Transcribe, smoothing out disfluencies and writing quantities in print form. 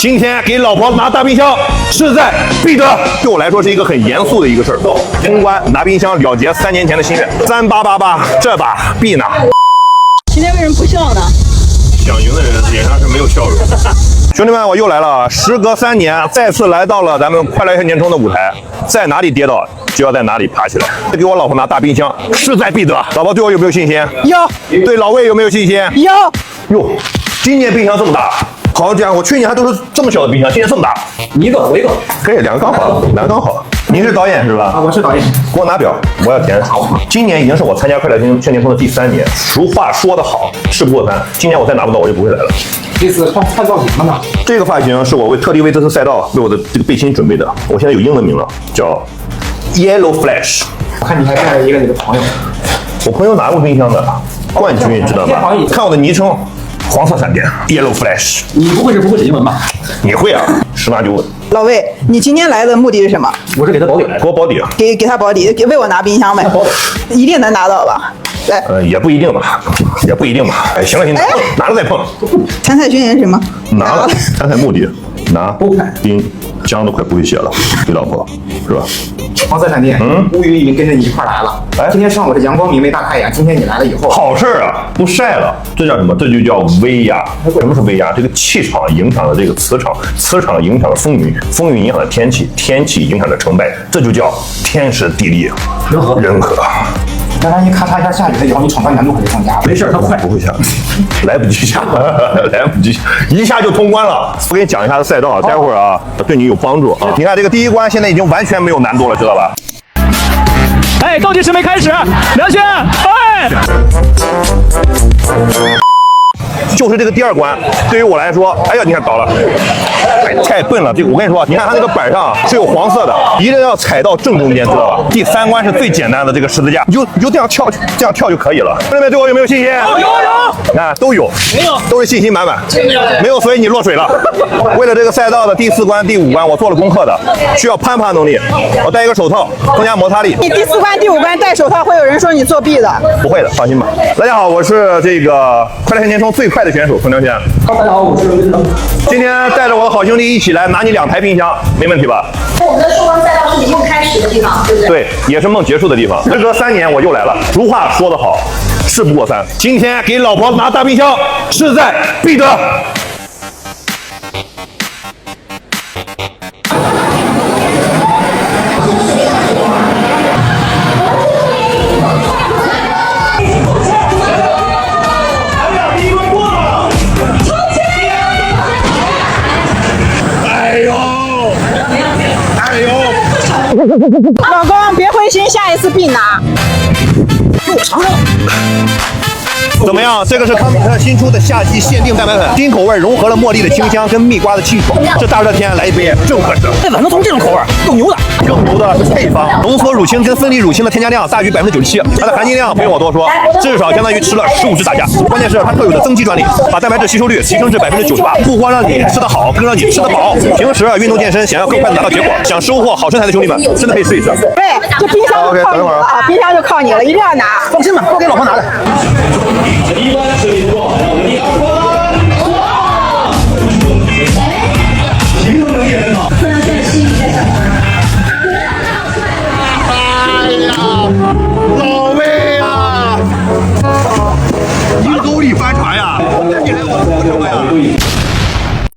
今天给老婆拿大冰箱，势在必得。对我来说是一个很严肃的一个事儿。通关拿冰箱了结3年前的心愿。3888，这把必拿。今天为什么不笑呢？想赢的人脸上是没有笑容。兄弟们，我又来了，时隔3年，再次来到了咱们快乐年冲的舞台，在哪里跌倒就要在哪里爬起来。给我老婆拿大冰箱，势在必得。老婆对我有没有信心？有。对老魏有没有信心？有。哟，今年冰箱这么大。好家伙，去年还都是这么小的冰箱，今年这么大。你一个我一个，可以2个刚好，2个刚好。您是导演是吧？啊，我是导演。给我拿表，我要填。今年已经是我参加快乐年冲的第3年。俗话说得好，事不过三。今年我再拿不到，我就不会来了。这次换造型了呢？这个发型是我特地为这次赛道为我的这个背心准备的。我现在有英文名了，叫 Yellow Flash。我看你还带了一个你的朋友。我朋友拿过冰箱的冠军，知道吗？看我的昵称。黄色闪电 ，Yellow Flash。你不会是英文吧？你会啊，10拿9稳。老魏，你今天来的目的是什么？我是给他保底来的。给我保底啊！给他保底，为我拿冰箱呗。一定能拿到吧？来，也不一定吧，也不一定吧。哎，行了，拿了再碰。参赛宣言是什么？拿了。参赛目的拿冰箱都快不会写了，给老婆是吧？黄色闪电，乌云已经跟着你一块来了。今天上午是阳光明媚大太阳，今天你来了以后，好事啊，不晒了，这叫什么？这就叫威压。什么是威压？这个气场影响了这个磁场，磁场影响了风云，风云影响了天气，天气影响了成败，这就叫天时地利人和。那万一咔嚓一下下雨了以后，你闯关难度可就增加了。没事，它快，不会下，来不及下，来不及，一下就通关了。我给你讲一下赛道啊，待会儿啊对你有帮助啊。你看这个第1关现在已经完全没有难度了，知道吧？哎，倒计时没开始，梁轩，哎。就是这个第2关，对于我来说，哎呀，你看倒了，哎，太笨了。这个我跟你说，你看它那个板上是有黄色的，一定要踩到正中间，知道吧？第3关是最简单的这个十字架，你就这样跳，这样跳就可以了。兄弟们，对我有没有信心？有。啊，都有，没有，都是信心满满。没有，所以你落水了。为了这个赛道的第4关、第5关，我做了功课的，需要攀爬能力。我戴一个手套，增加摩擦力。你第4关、第5关戴手套，会有人说你作弊的。不会的，放心吧。大家好，我是这个快乐年冲最快的选手冯良轩。大家好，我是刘腾。今天带着我的好兄弟一起来拿你2台冰箱，没问题吧？我们的收官赛道是你梦开始的地方，对不对？对，也是梦结束的地方。时隔3年我又来了。俗话说得好，事不过三。今天给老婆拿大冰箱，势在必得。老公，别灰心，下一次必拿。给我尝尝。怎么样？这个是康美特新出的夏季限定蛋白粉，新口味融合了茉莉的清香跟蜜瓜的清爽，这大热天来一杯正合适。这怎么能从这种口味？够牛的！更牛的是配方，浓缩乳清跟分离乳清的添加量大于97%，它的含金量不用我多说，至少相当于吃了15只大虾。关键是它特有的增肌专利，把蛋白质吸收率提升至98%，不光让你吃得好，更让你吃得饱。平时运动健身想要更快的拿到结果，想收获好身材的兄弟们，真的可以试一试。对，这冰箱就靠你了啊！冰箱就靠你了，一定要拿。放心吧，都给老婆拿来。第1关水平不好，然后第2关。